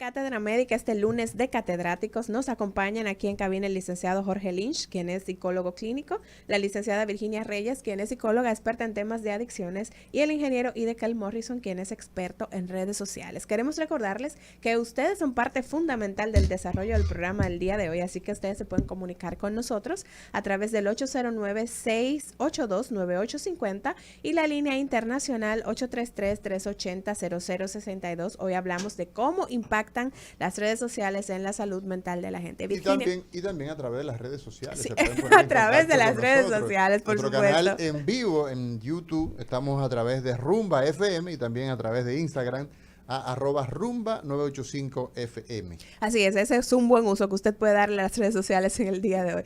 Cátedra Médica, este lunes de catedráticos, nos acompañan aquí en cabina el licenciado Jorge Lynch, quien es psicólogo clínico, la licenciada Virginia Reyes, quien es psicóloga experta en temas de adicciones, y el ingeniero Idecal Morrison, quien es experto en redes sociales. Queremos recordarles que ustedes son parte fundamental del desarrollo del programa del día de hoy, así que ustedes se pueden comunicar con nosotros a través del 809-682-9850 y la línea internacional 833-380-0062. Hoy hablamos de cómo impactan las redes sociales en la salud mental de la gente. Virginia. Y también a través de las redes sociales. Sí, se pueden poner a través de las redes sociales, por Nuestro supuesto. Canal en vivo en YouTube, estamos a través de Rumba FM y también a través de Instagram a @rumba985fm. Así es, ese es un buen uso que usted puede darle a las redes sociales en el día de hoy.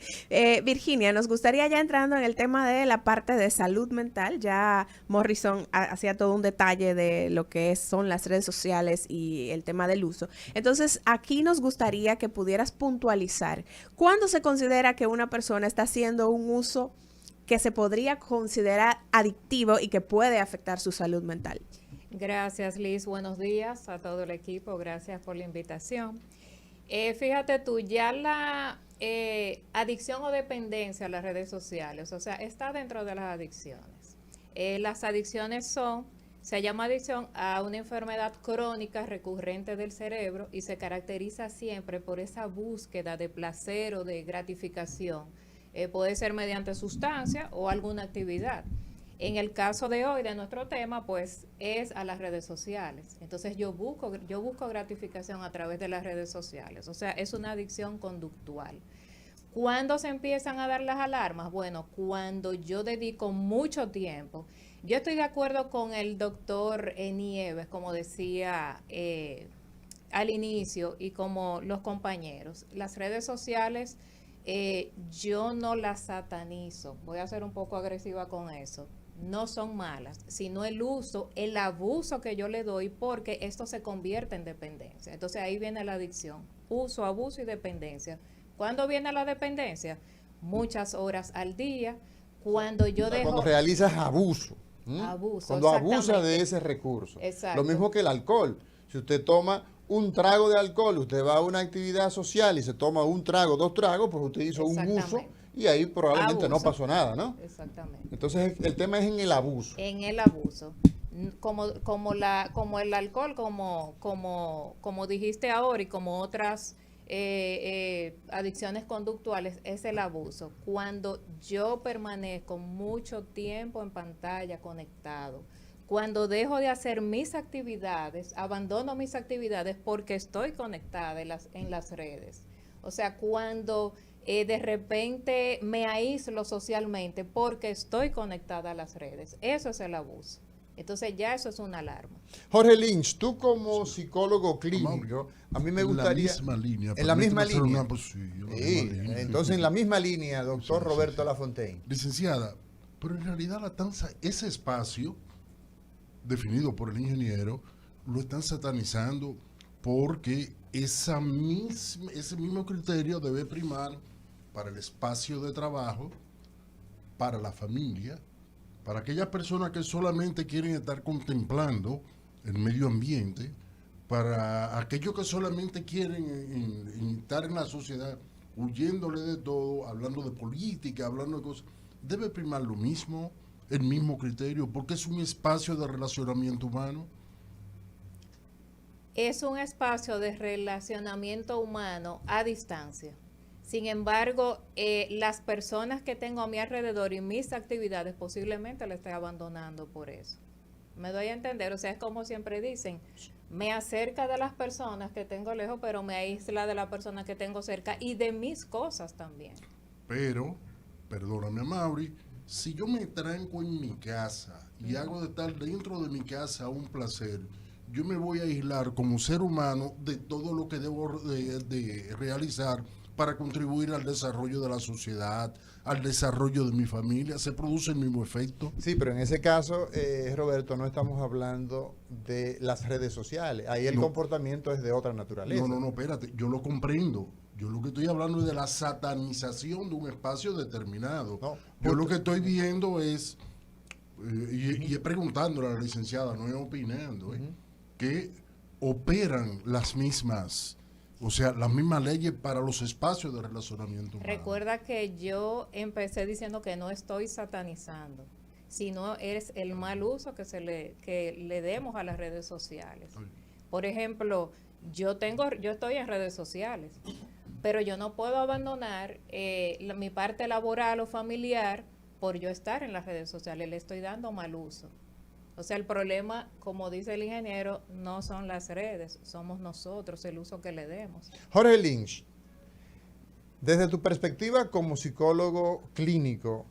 Virginia, nos gustaría ya entrando en el tema de la parte de salud mental, ya Morrison hacía todo un detalle de lo que son las redes sociales y el tema del uso. Entonces, aquí nos gustaría que pudieras puntualizar, ¿cuándo se considera que una persona está haciendo un uso que se podría considerar adictivo y que puede afectar su salud mental? Gracias, Liz. Buenos días a todo el equipo. Gracias por la invitación. Fíjate tú, ya la adicción o dependencia a las redes sociales, o sea, está dentro de las adicciones. Las adicciones se llama adicción a una enfermedad crónica recurrente del cerebro y se caracteriza siempre por esa búsqueda de placer o de gratificación. Puede ser mediante sustancia o alguna actividad. En el caso de hoy, de nuestro tema, pues es a las redes sociales. Entonces yo busco gratificación a través de las redes sociales. O sea, es una adicción conductual. ¿Cuándo se empiezan a dar las alarmas? Bueno, cuando yo dedico mucho tiempo. Yo estoy de acuerdo con el doctor Nieves, como decía al inicio, y como los compañeros. Las redes sociales, yo no las satanizo. Voy a ser un poco agresiva con eso. No son malas, sino el uso, el abuso que yo le doy, porque esto se convierte en dependencia. Entonces ahí viene la adicción, uso, abuso y dependencia. ¿Cuándo viene la dependencia? Muchas horas al día, cuando yo dejo... Cuando realizas abuso. Abuso, cuando abusa de ese recurso. Exacto. Lo mismo que el alcohol. Si usted toma un trago de alcohol, usted va a una actividad social y se toma un trago, 2 tragos, pues usted hizo un uso. Y ahí probablemente abuso. no pasó nada, ¿no? Exactamente. Entonces el tema es en el abuso. En el abuso. Como el alcohol, como dijiste ahora, y como otras adicciones conductuales, es el abuso. Cuando yo permanezco mucho tiempo en pantalla conectado, cuando dejo de hacer mis actividades, abandono mis actividades porque estoy conectada en las redes. O sea, cuando de repente me aíslo socialmente porque estoy conectada a las redes. Eso es el abuso. Entonces ya eso es una alarma. Jorge Lynch, tú como psicólogo clínico, a mí me gustaría... En la misma línea. Entonces en la misma línea, doctor Roberto Lafontaine. Licenciada, pero en realidad ese espacio definido por el ingeniero lo están satanizando porque ese mismo criterio debe primar para el espacio de trabajo, para la familia, para aquellas personas que solamente quieren estar contemplando el medio ambiente, para aquellos que solamente quieren estar en la sociedad, huyéndole de todo, hablando de política, hablando de cosas. Debe primar lo mismo, el mismo criterio, porque es un espacio de relacionamiento humano. Es un espacio de relacionamiento humano a distancia. Sin embargo, las personas que tengo a mi alrededor y mis actividades posiblemente la estoy abandonando por eso. Me doy a entender, o sea, es como siempre dicen, me acerca de las personas que tengo lejos, pero me aísla de las personas que tengo cerca y de mis cosas también. Pero, perdóname, Mauri, si yo me tranco en mi casa y hago de estar dentro de mi casa un placer, yo me voy a aislar como ser humano de todo lo que debo de realizar para contribuir al desarrollo de la sociedad, al desarrollo de mi familia. ¿Se produce el mismo efecto? Sí, pero en ese caso, Roberto, no estamos hablando de las redes sociales. Ahí el comportamiento es de otra naturaleza. No, espérate, yo lo comprendo. Yo lo que estoy hablando es de la satanización de un espacio determinado. Yo lo que estoy viendo es, y es preguntándole a la licenciada, no es opinando, que operan las mismas, o sea, las mismas leyes para los espacios de relacionamiento humano. Recuerda que yo empecé diciendo que no estoy satanizando, sino es el mal uso que le demos a las redes sociales. Por ejemplo, yo estoy en redes sociales, pero yo no puedo abandonar mi parte laboral o familiar por yo estar en las redes sociales. Le estoy dando mal uso. O sea, el problema, como dice el ingeniero, no son las redes, somos nosotros, el uso que le demos. Jorge Lynch, desde tu perspectiva como psicólogo clínico,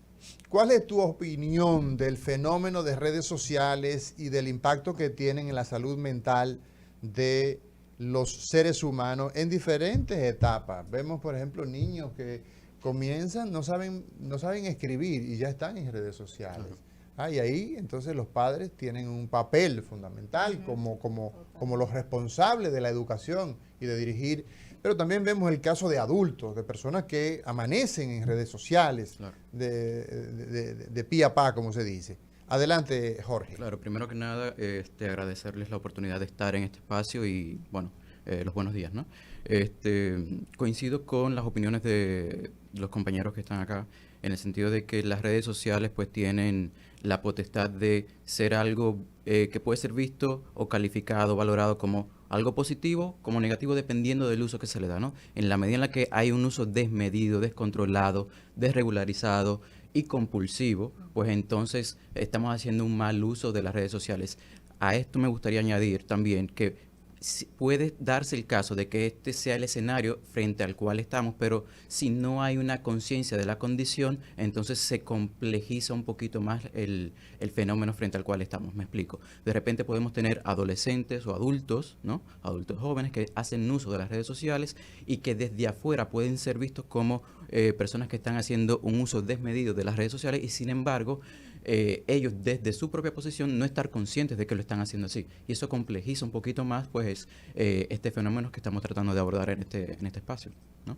¿cuál es tu opinión del fenómeno de redes sociales y del impacto que tienen en la salud mental de los seres humanos en diferentes etapas? Vemos, por ejemplo, niños que comienzan, no saben escribir y ya están en redes sociales. Y ahí entonces los padres tienen un papel fundamental como los responsables de la educación y de dirigir. Pero también vemos el caso de adultos, de personas que amanecen en redes sociales, claro, de pie a pa, como se dice. Adelante, Jorge. Claro, primero que nada, agradecerles la oportunidad de estar en este espacio y, bueno, los buenos días, ¿no? Coincido con las opiniones de los compañeros que están acá, en el sentido de que las redes sociales pues tienen la potestad de ser algo que puede ser visto o calificado, valorado como algo positivo, como negativo, dependiendo del uso que se le da, ¿no? En la medida en la que hay un uso desmedido, descontrolado, desregularizado y compulsivo, pues entonces estamos haciendo un mal uso de las redes sociales. A esto me gustaría añadir también que puede darse el caso de que este sea el escenario frente al cual estamos, pero si no hay una conciencia de la condición, entonces se complejiza un poquito más el fenómeno frente al cual estamos. Me explico. De repente podemos tener adolescentes o adultos, ¿no? Adultos jóvenes que hacen uso de las redes sociales y que desde afuera pueden ser vistos como personas que están haciendo un uso desmedido de las redes sociales y sin embargo ellos desde su propia posición no estar conscientes de que lo están haciendo así. Y eso complejiza un poquito más pues este fenómeno que estamos tratando de abordar en este espacio, ¿no?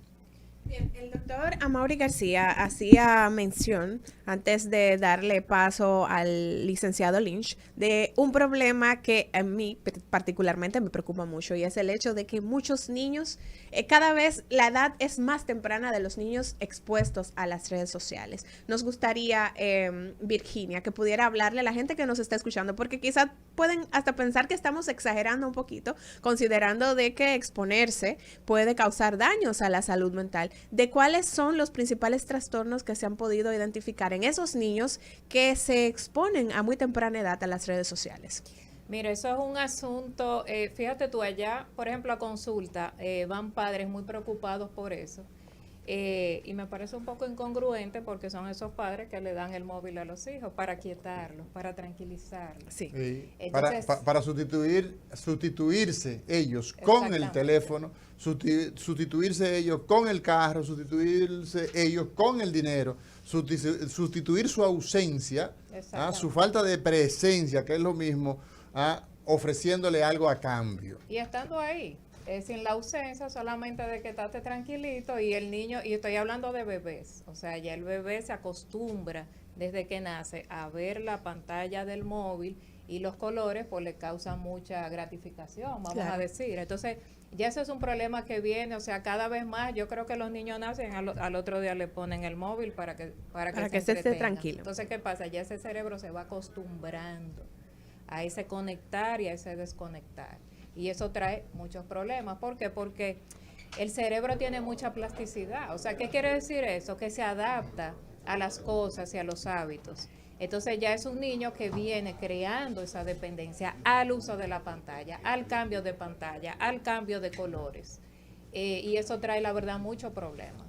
Bien, el doctor Amaury García hacía mención, antes de darle paso al licenciado Lynch, de un problema que a mí particularmente me preocupa mucho, y es el hecho de que muchos niños, cada vez la edad es más temprana de los niños expuestos a las redes sociales. Nos gustaría, Virginia, que pudiera hablarle a la gente que nos está escuchando, porque quizás pueden hasta pensar que estamos exagerando un poquito, considerando de que exponerse puede causar daños a la salud mental, de cuáles son los principales trastornos que se han podido identificar en esos niños que se exponen a muy temprana edad a las redes sociales. Mira, eso es un asunto, fíjate tú, allá, por ejemplo, a consulta, van padres muy preocupados por eso. Y me parece un poco incongruente porque son esos padres que le dan el móvil a los hijos para quietarlos, para tranquilizarlos. Sí. Entonces, para sustituirse ellos con el teléfono, sustituirse ellos con el carro, sustituirse ellos con el dinero, sustituir su ausencia, su falta de presencia, que es lo mismo, ofreciéndole algo a cambio. Y estando ahí. Sin la ausencia, solamente de que estate tranquilito y el niño, y estoy hablando de bebés, o sea, ya el bebé se acostumbra desde que nace a ver la pantalla del móvil y los colores pues le causan mucha gratificación, vamos a decir. Entonces, ya ese es un problema que viene, o sea, cada vez más, yo creo que los niños nacen, al otro día le ponen el móvil para que se esté tranquilo. Entonces, ¿qué pasa? Ya ese cerebro se va acostumbrando a ese conectar y a ese desconectar. Y eso trae muchos problemas. ¿Por qué? Porque el cerebro tiene mucha plasticidad. O sea, ¿qué quiere decir eso? Que se adapta a las cosas y a los hábitos. Entonces ya es un niño que viene creando esa dependencia al uso de la pantalla, al cambio de pantalla, al cambio de colores. Y eso trae, la verdad, mucho problema.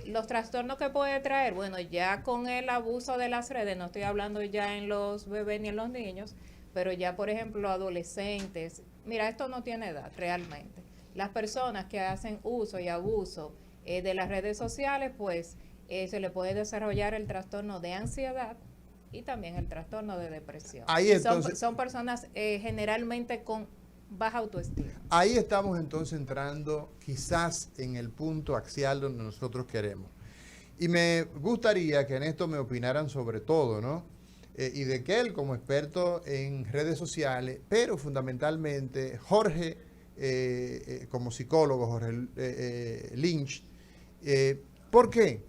Los trastornos que puede traer, bueno, ya con el abuso de las redes, no estoy hablando ya en los bebés ni en los niños, pero ya, por ejemplo, adolescentes, mira, esto no tiene edad realmente. Las personas que hacen uso y abuso de las redes sociales, pues se le puede desarrollar el trastorno de ansiedad y también el trastorno de depresión. Ahí entonces, son personas generalmente con baja autoestima. Ahí estamos entonces entrando quizás en el punto axial donde nosotros queremos. Y me gustaría que en esto me opinaran sobre todo, ¿no? y de Kel como experto en redes sociales, pero fundamentalmente Jorge como psicólogo, Jorge Lynch. ¿Por qué?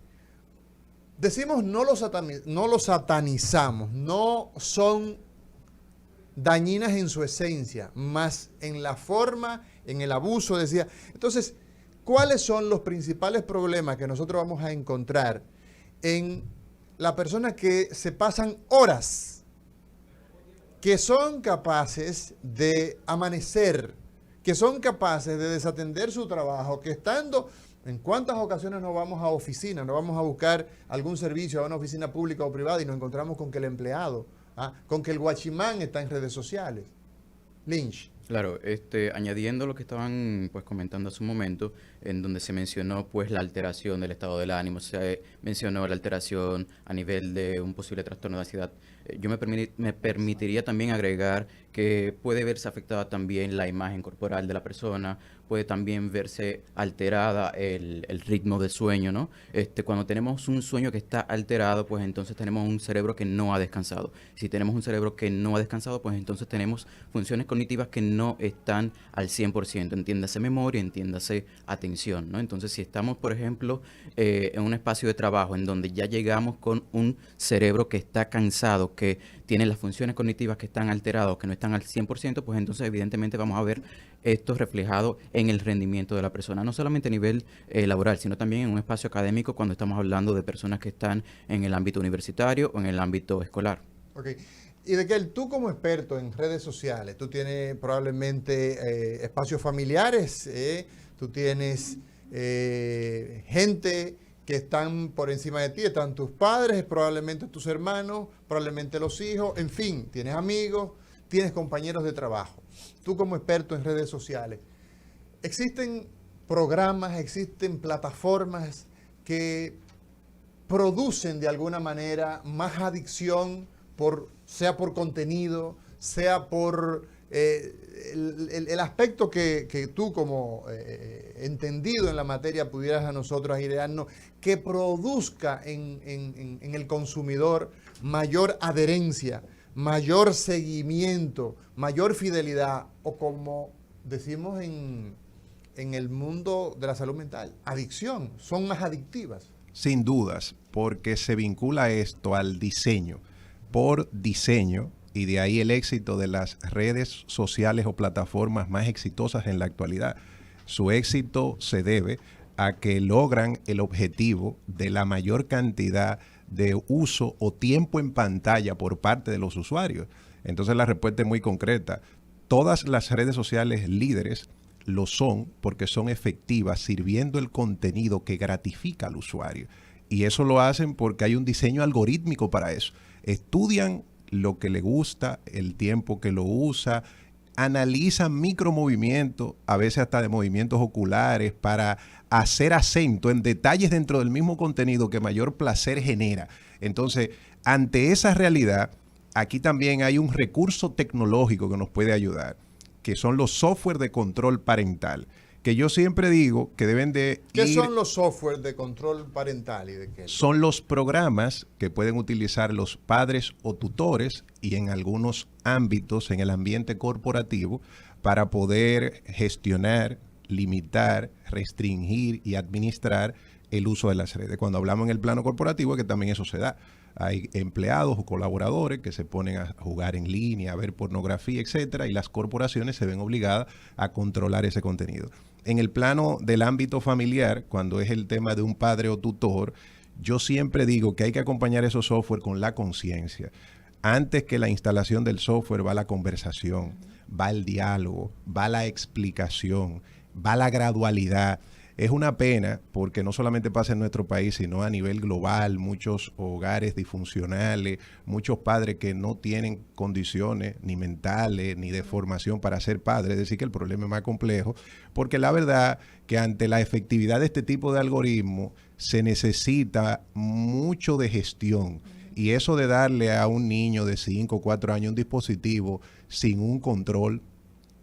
Decimos no lo satanizamos, no son dañinas en su esencia, más en la forma, en el abuso, decía. Entonces, ¿cuáles son los principales problemas que nosotros vamos a encontrar en las personas que se pasan horas, que son capaces de amanecer, que son capaces de desatender su trabajo, que estando... ¿En cuántas ocasiones nos vamos a oficina, nos vamos a buscar algún servicio a una oficina pública o privada y nos encontramos con que el empleado, con que el guachimán está en redes sociales? Lynch. Claro, añadiendo lo que estaban pues comentando hace un momento, en donde se mencionó pues la alteración del estado del ánimo, se mencionó la alteración a nivel de un posible trastorno de ansiedad. Yo me permitiría también agregar que puede verse afectada también la imagen corporal de la persona, puede también verse alterada el ritmo del sueño, ¿no? Cuando tenemos un sueño que está alterado, pues entonces tenemos un cerebro que no ha descansado. Si tenemos un cerebro que no ha descansado, pues entonces tenemos funciones cognitivas que no están al 100%, entiéndase memoria, entiéndase atención, ¿no? Entonces, si estamos, por ejemplo, en un espacio de trabajo en donde ya llegamos con un cerebro que está cansado, que tiene las funciones cognitivas que están alteradas, que no están al 100%, pues entonces evidentemente vamos a ver esto reflejado en el rendimiento de la persona, no solamente a nivel laboral, sino también en un espacio académico cuando estamos hablando de personas que están en el ámbito universitario o en el ámbito escolar. Ok. Y de que tú como experto en redes sociales, tú tienes probablemente espacios familiares, tú tienes gente que están por encima de ti, están tus padres, probablemente tus hermanos, probablemente los hijos, en fin, tienes amigos, tienes compañeros de trabajo. Tú como experto en redes sociales, existen programas, existen plataformas que producen de alguna manera más adicción, sea por contenido, sea por el aspecto que tú como entendido en la materia pudieras a nosotros idearnos, que produzca en el consumidor mayor adherencia, mayor seguimiento, mayor fidelidad, o como decimos en el mundo de la salud mental, adicción, son más adictivas. Sin dudas, porque se vincula esto al diseño. Por diseño, y de ahí el éxito de las redes sociales o plataformas más exitosas en la actualidad. Su éxito se debe a que logran el objetivo de la mayor cantidad de uso o tiempo en pantalla por parte de los usuarios. Entonces la respuesta es muy concreta. Todas las redes sociales líderes lo son porque son efectivas sirviendo el contenido que gratifica al usuario. Y eso lo hacen porque hay un diseño algorítmico para eso. Estudian lo que le gusta, el tiempo que lo usa, analizan micromovimientos, a veces hasta de movimientos oculares, para hacer acento en detalles dentro del mismo contenido que mayor placer genera. Entonces, ante esa realidad, aquí también hay un recurso tecnológico que nos puede ayudar, que son los software de control parental, que yo siempre digo que deben de ¿Qué son los software de control parental y de qué? Son los programas que pueden utilizar los padres o tutores y en algunos ámbitos en el ambiente corporativo para poder gestionar, limitar, restringir y administrar el uso de las redes. Cuando hablamos en el plano corporativo es que también eso se da. Hay empleados o colaboradores que se ponen a jugar en línea, a ver pornografía, etcétera, y las corporaciones se ven obligadas a controlar ese contenido. En el plano del ámbito familiar, cuando es el tema de un padre o tutor, yo siempre digo que hay que acompañar esos software con la conciencia. Antes que la instalación del software va la conversación, va el diálogo, va la explicación, va la gradualidad. Es una pena porque no solamente pasa en nuestro país, sino a nivel global, muchos hogares disfuncionales, muchos padres que no tienen condiciones ni mentales ni de formación para ser padres. Es decir, que el problema es más complejo, porque la verdad que ante la efectividad de este tipo de algoritmos se necesita mucho de gestión. Y eso de darle a un niño de 5 o 4 años un dispositivo sin un control,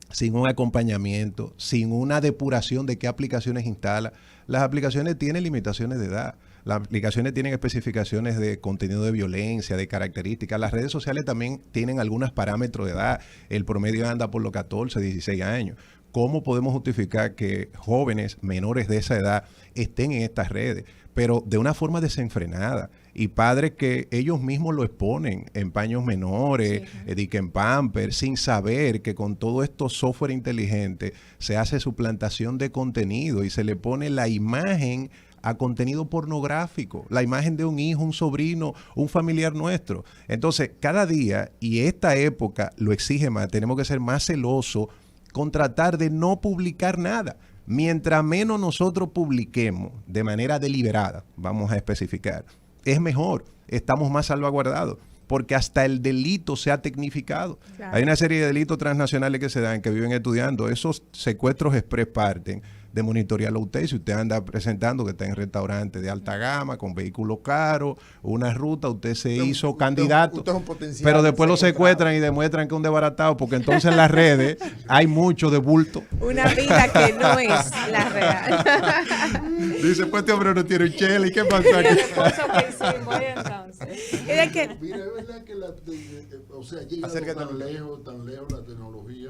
sin un acompañamiento, sin una depuración de qué aplicaciones instala. Las aplicaciones tienen limitaciones de edad. Las aplicaciones tienen especificaciones de contenido de violencia, de características. Las redes sociales también tienen algunos parámetros de edad. El promedio anda por los 14, 16 años. ¿Cómo podemos justificar que jóvenes menores de esa edad estén en estas redes? Pero de una forma desenfrenada. Y padres que ellos mismos lo exponen en paños menores, en Pampers, sin saber que con todo esto software inteligente se hace suplantación de contenido y se le pone la imagen a contenido pornográfico, la imagen de un hijo, un sobrino, un familiar nuestro. Entonces, cada día, y esta época lo exige más, tenemos que ser más celosos con tratar de no publicar nada. Mientras menos nosotros publiquemos de manera deliberada, vamos a especificar, es mejor, estamos más salvaguardados, porque hasta el delito se ha tecnificado. Claro. Hay una serie de delitos transnacionales que se dan, que viven estudiando. Esos secuestros express parten de monitorearlo usted. Si usted anda presentando que está en restaurantes de alta gama, con vehículos caros, una ruta, usted se hizo candidato, usted es un potencial, pero después lo secuestran y demuestran que es un desbaratado, porque entonces en las redes hay mucho de bulto. Una vida que no es la real. Dice, pues este hombre no tiene un chela, ¿y qué pasa aquí? Mira, es verdad que o sea, llega tan lejos la tecnología,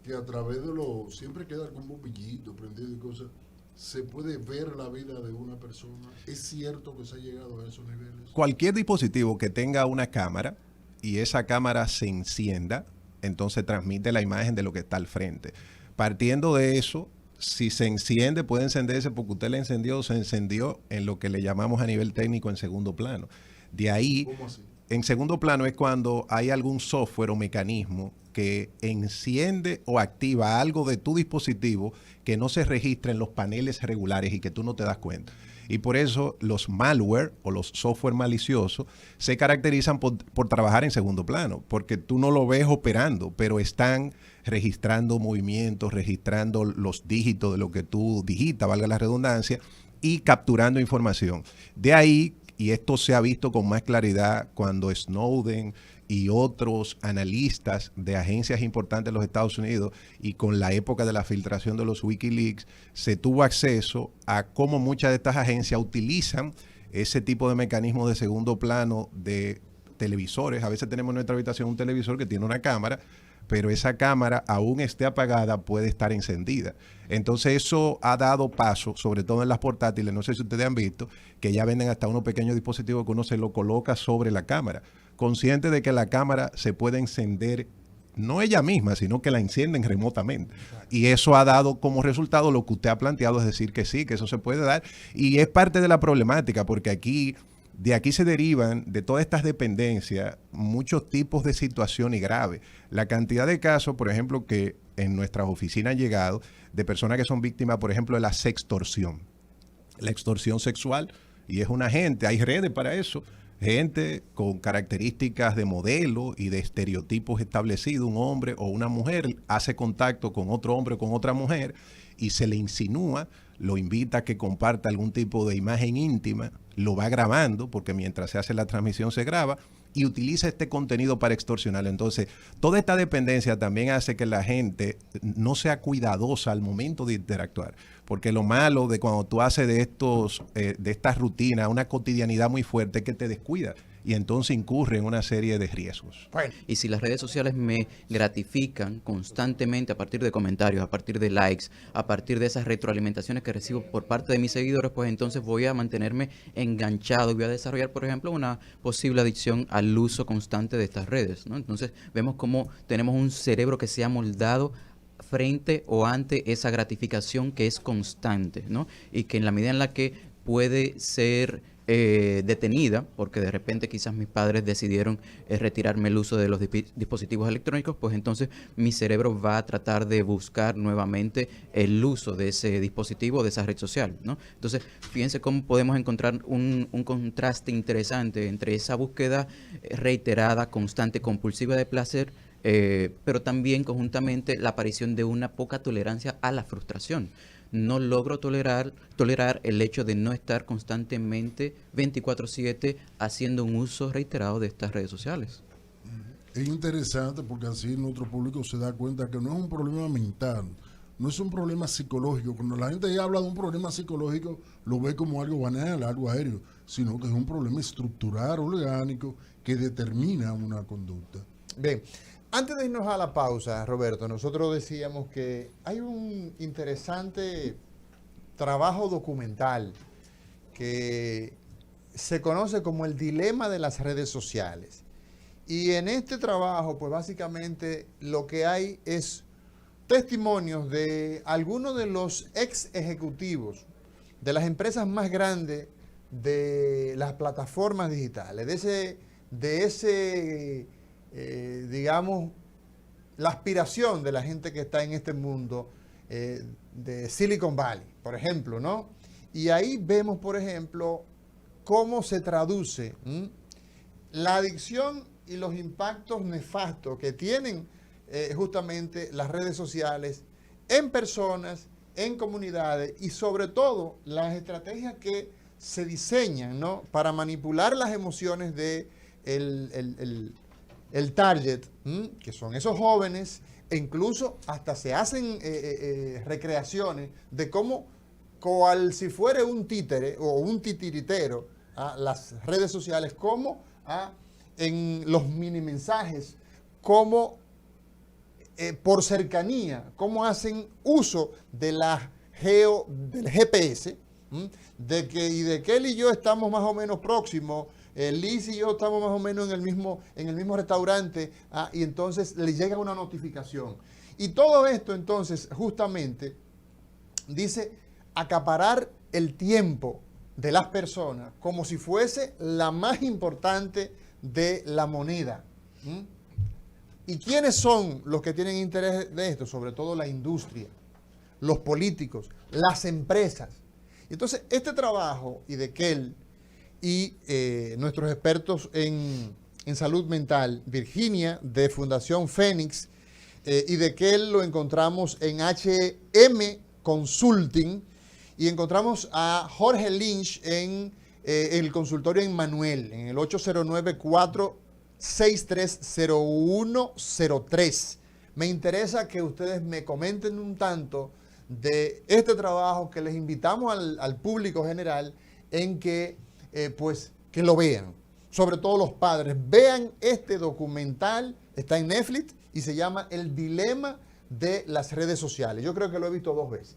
que a través de siempre queda con un bombillito prendido y cosas, se puede ver la vida de una persona. ¿Es cierto que se ha llegado a esos niveles? Cualquier dispositivo que tenga una cámara y esa cámara se encienda, entonces transmite la imagen de lo que está al frente. Partiendo de eso, si se enciende, puede encenderse porque usted le encendió, se encendió en lo que le llamamos a nivel técnico en segundo plano. De ahí, ¿cómo así? En segundo plano es cuando hay algún software o mecanismo que enciende o activa algo de tu dispositivo que no se registra en los paneles regulares y que tú no te das cuenta. Y por eso los malware o los software maliciosos se caracterizan por trabajar en segundo plano, porque tú no lo ves operando, pero están registrando movimientos, registrando los dígitos de lo que tú digitas, valga la redundancia, y capturando información. De ahí, y esto se ha visto con más claridad cuando Snowden y otros analistas de agencias importantes de los Estados Unidos, y con la época de la filtración de los Wikileaks, se tuvo acceso a cómo muchas de estas agencias utilizan ese tipo de mecanismos de segundo plano de televisores. A veces tenemos en nuestra habitación un televisor que tiene una cámara, pero esa cámara, aún esté apagada, puede estar encendida. Entonces eso ha dado paso, sobre todo en las portátiles, no sé si ustedes han visto, que ya venden hasta unos pequeños dispositivos que uno se lo coloca sobre la cámara, consciente de que la cámara se puede encender, no ella misma, sino que la encienden remotamente. Y eso ha dado como resultado lo que usted ha planteado, es decir, que sí, que eso se puede dar. Y es parte de la problemática, porque de aquí se derivan, de todas estas dependencias, muchos tipos de situaciones graves. La cantidad de casos, por ejemplo, que en nuestras oficinas han llegado, de personas que son víctimas, por ejemplo, de la sextorsión. La extorsión sexual, y es una gente, hay redes para eso, gente con características de modelo y de estereotipos establecidos. Un hombre o una mujer hace contacto con otro hombre o con otra mujer y se le insinúa, lo invita a que comparta algún tipo de imagen íntima, lo va grabando, porque mientras se hace la transmisión se graba, y utiliza este contenido para extorsionar. Entonces, toda esta dependencia también hace que la gente no sea cuidadosa al momento de interactuar, porque lo malo de cuando tú haces de estas rutinas una cotidianidad muy fuerte es que te descuida y entonces incurre en una serie de riesgos. Y si las redes sociales me gratifican constantemente a partir de comentarios, a partir de likes, a partir de esas retroalimentaciones que recibo por parte de mis seguidores, pues entonces voy a mantenerme enganchado y voy a desarrollar, por ejemplo, una posible adicción al uso constante de estas redes, ¿no? Entonces vemos cómo tenemos un cerebro que se ha moldado frente o ante esa gratificación que es constante, ¿no? Y que en la medida en la que puede ser detenida, porque de repente quizás mis padres decidieron retirarme el uso de los dispositivos electrónicos, pues entonces mi cerebro va a tratar de buscar nuevamente el uso de ese dispositivo, de esa red social, ¿no? Entonces, fíjense cómo podemos encontrar un contraste interesante entre esa búsqueda reiterada, constante, compulsiva de placer, pero también conjuntamente la aparición de una poca tolerancia a la frustración. No logro tolerar el hecho de no estar constantemente 24/7 haciendo un uso reiterado de estas redes sociales. Es interesante porque así nuestro público se da cuenta que no es un problema mental, no es un problema psicológico. Cuando la gente habla de un problema psicológico, lo ve como algo banal, algo aéreo, sino que es un problema estructural, orgánico, que determina una conducta. Bien, antes de irnos a la pausa, Roberto, nosotros decíamos que hay un interesante trabajo documental que se conoce como el dilema de las redes sociales. Y en este trabajo, pues básicamente lo que hay es testimonios de algunos de los ex ejecutivos de las empresas más grandes de las plataformas digitales, digamos, la aspiración de la gente que está en este mundo de Silicon Valley, por ejemplo, ¿no? Y ahí vemos, por ejemplo, cómo se traduce la adicción y los impactos nefastos que tienen justamente las redes sociales en personas, en comunidades y sobre todo las estrategias que se diseñan, ¿no?, para manipular las emociones de el target, que son esos jóvenes, e incluso hasta se hacen recreaciones de cómo, cual si fuera un títere o un titiritero, las redes sociales, como en los mini mensajes, como por cercanía, cómo hacen uso de del GPS, de que él y yo estamos más o menos próximos, Liz y yo estamos más o menos en el mismo restaurante, y entonces le llega una notificación. Y todo esto entonces justamente dice acaparar el tiempo de las personas como si fuese la más importante de la moneda. ¿Y quiénes son los que tienen interés de esto? Sobre todo la industria, los políticos, las empresas. Entonces, este trabajo y de Kell y nuestros expertos en salud mental, Virginia de Fundación Fénix, y de Kell lo encontramos en HM Consulting, y encontramos a Jorge Lynch en el consultorio en Manuel, en el 809-463-0103. Me interesa que ustedes me comenten un tanto de este trabajo, que les invitamos al público general en que, pues, que lo vean. Sobre todo los padres, vean este documental, está en Netflix y se llama El dilema de las redes sociales. Yo creo que lo he visto 2 veces.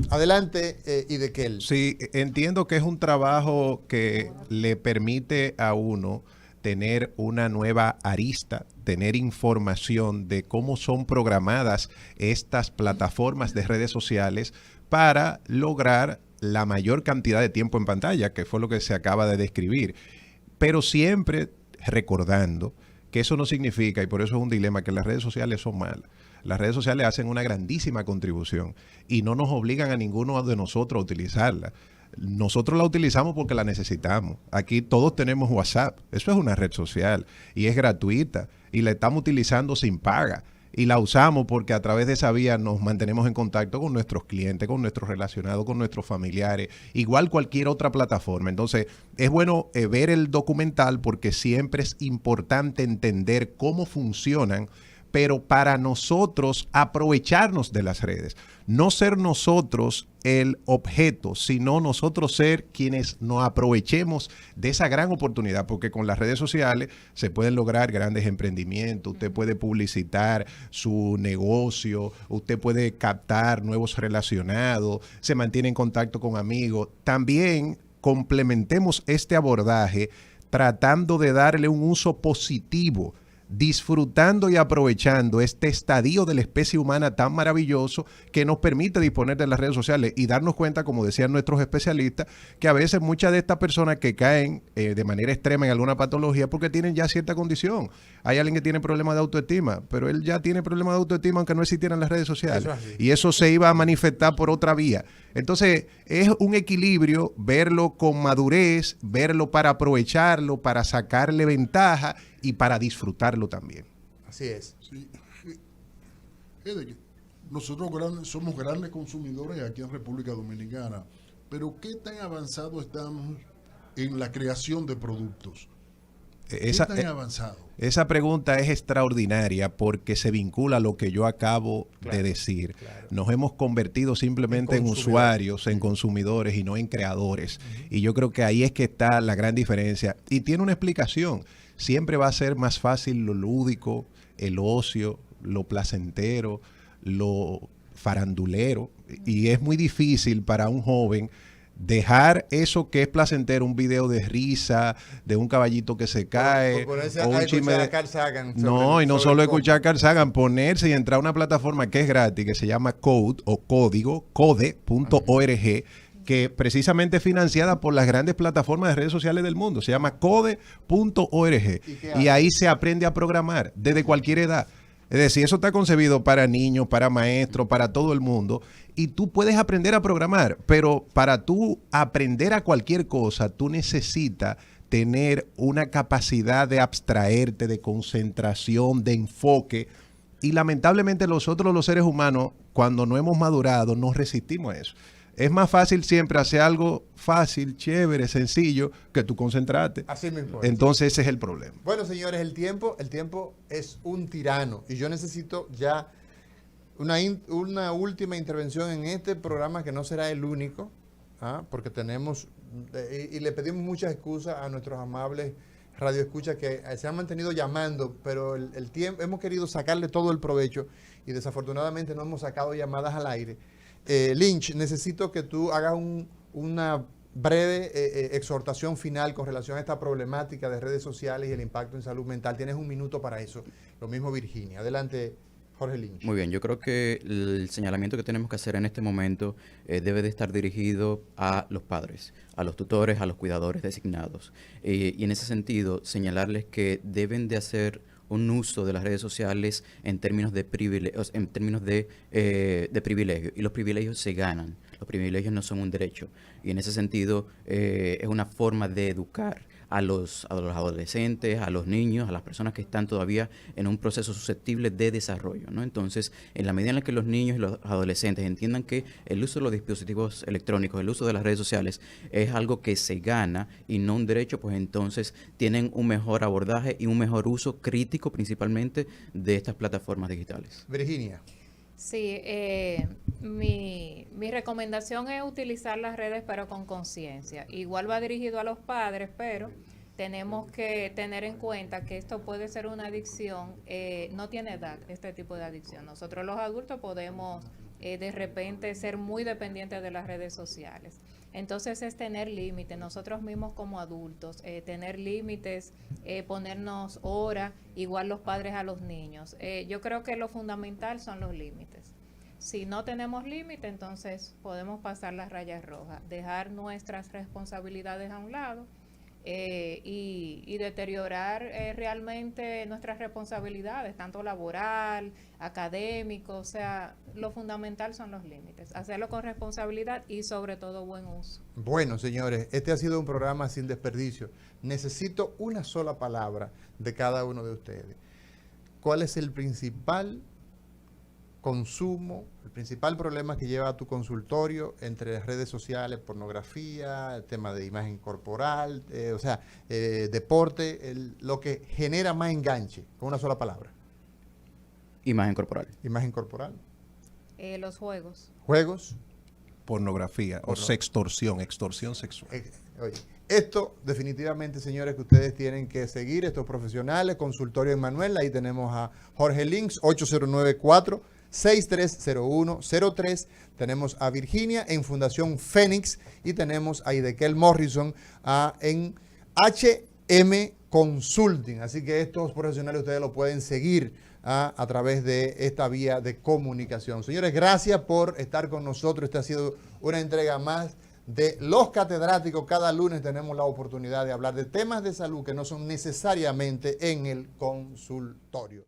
Adelante, y de Kell. Sí, entiendo que es un trabajo que le permite a uno tener una nueva arista, tener información de cómo son programadas estas plataformas de redes sociales para lograr la mayor cantidad de tiempo en pantalla, que fue lo que se acaba de describir. Pero siempre recordando que eso no significa, y por eso es un dilema, que las redes sociales son malas. Las redes sociales hacen una grandísima contribución y no nos obligan a ninguno de nosotros a utilizarla. Nosotros la utilizamos porque la necesitamos. Aquí todos tenemos WhatsApp. Eso es una red social y es gratuita y la estamos utilizando sin paga. Y la usamos porque a través de esa vía nos mantenemos en contacto con nuestros clientes, con nuestros relacionados, con nuestros familiares, igual cualquier otra plataforma. Entonces, es bueno ver el documental porque siempre es importante entender cómo funcionan, pero para nosotros aprovecharnos de las redes. No ser nosotros el objeto, sino nosotros ser quienes nos aprovechemos de esa gran oportunidad, porque con las redes sociales se pueden lograr grandes emprendimientos, usted puede publicitar su negocio, usted puede captar nuevos relacionados, se mantiene en contacto con amigos. También complementemos este abordaje tratando de darle un uso positivo, disfrutando y aprovechando este estadio de la especie humana tan maravilloso que nos permite disponer de las redes sociales y darnos cuenta, como decían nuestros especialistas, que a veces muchas de estas personas que caen de manera extrema en alguna patología porque tienen ya cierta condición. Hay alguien que tiene problemas de autoestima, pero él ya tiene problemas de autoestima aunque no existieran las redes sociales. Y eso se iba a manifestar por otra vía. Entonces, es un equilibrio verlo con madurez, verlo para aprovecharlo, para sacarle ventaja y para disfrutarlo también. Así es. Sí. Nosotros somos grandes consumidores aquí en República Dominicana, pero ¿qué tan avanzados estamos en la creación de productos? Esa, ¿Qué tan avanzado? esa pregunta es extraordinaria porque se vincula a lo que yo acabo de decir. Claro. Nos hemos convertido simplemente en usuarios, en consumidores y no en creadores. Y yo creo que ahí es que está la gran diferencia. Y tiene una explicación. Siempre va a ser más fácil lo lúdico, el ocio, lo placentero, lo farandulero. Y es muy difícil para un joven dejar eso que es placentero, un video de risa, de un caballito que se cae, o un chisme de... Carl Sagan No, y no sobre solo el escuchar a Carl Sagan, ponerse y entrar a una plataforma que es gratis, que se llama Code o Código, code.org, que precisamente es financiada por las grandes plataformas de redes sociales del mundo. Se llama code.org. Y ahí se aprende a programar desde cualquier edad. Es decir, eso está concebido para niños, para maestros, para todo el mundo. Y tú puedes aprender a programar, pero para tú aprender a cualquier cosa, tú necesitas tener una capacidad de abstraerte, de concentración, de enfoque. Y lamentablemente nosotros los seres humanos, cuando no hemos madurado, nos resistimos a eso. Es más fácil siempre hacer algo fácil, chévere, sencillo, que tú concentrarte. Así mismo. Entonces ese es el problema. Bueno, señores, el tiempo es un tirano y yo necesito ya una última intervención en este programa que no será el único, porque tenemos, y le pedimos muchas excusas a nuestros amables radioescuchas que se han mantenido llamando, pero el tiempo, hemos querido sacarle todo el provecho y desafortunadamente no hemos sacado llamadas al aire. Lynch, necesito que tú hagas una breve exhortación final con relación a esta problemática de redes sociales y el impacto en salud mental. Tienes un minuto para eso. Lo mismo Virginia. Adelante, Jorge Lynch. Muy bien, yo creo que el señalamiento que tenemos que hacer en este momento debe de estar dirigido a los padres, a los tutores, a los cuidadores designados. Y en ese sentido, señalarles que deben de hacer un uso de las redes sociales en términos de privilegios, y los privilegios se ganan, los privilegios no son un derecho, y en ese sentido es una forma de educar a los adolescentes, a los niños, a las personas que están todavía en un proceso susceptible de desarrollo, ¿no? Entonces, en la medida en la que los niños y los adolescentes entiendan que el uso de los dispositivos electrónicos, el uso de las redes sociales es algo que se gana y no un derecho, pues entonces tienen un mejor abordaje y un mejor uso crítico principalmente de estas plataformas digitales. Virginia. Sí, mi recomendación es utilizar las redes pero con conciencia. Igual va dirigido a los padres, pero tenemos que tener en cuenta que esto puede ser una adicción, no tiene edad este tipo de adicción. Nosotros los adultos podemos de repente ser muy dependientes de las redes sociales. Entonces es tener límites, nosotros mismos como adultos, tener límites, ponernos horas, igual los padres a los niños. Yo creo que lo fundamental son los límites. Si no tenemos límite, entonces podemos pasar las rayas rojas, dejar nuestras responsabilidades a un lado y deteriorar realmente nuestras responsabilidades, tanto laboral, académico, o sea, lo fundamental son los límites, hacerlo con responsabilidad y sobre todo buen uso. Bueno, señores, este ha sido un programa sin desperdicio. Necesito una sola palabra de cada uno de ustedes. ¿Cuál es el principal consumo, el principal problema que lleva a tu consultorio entre redes sociales, pornografía, el tema de imagen corporal, deporte, lo que genera más enganche, con una sola palabra? Imagen corporal. Imagen corporal. Los juegos. Juegos. Pornografía o sextorsión, extorsión sexual. Oye, esto definitivamente, señores, que ustedes tienen que seguir, estos profesionales, Consultorio Emmanuel, ahí tenemos a Jorge Lynch, 8094-630103, tenemos a Virginia en Fundación Fénix y tenemos a Idekel Morrison en HM Consulting, así que estos profesionales ustedes lo pueden seguir a través de esta vía de comunicación. Señores, gracias por estar con nosotros. Esta ha sido una entrega más de Los Catedráticos. Cada lunes tenemos la oportunidad de hablar de temas de salud que no son necesariamente en el consultorio.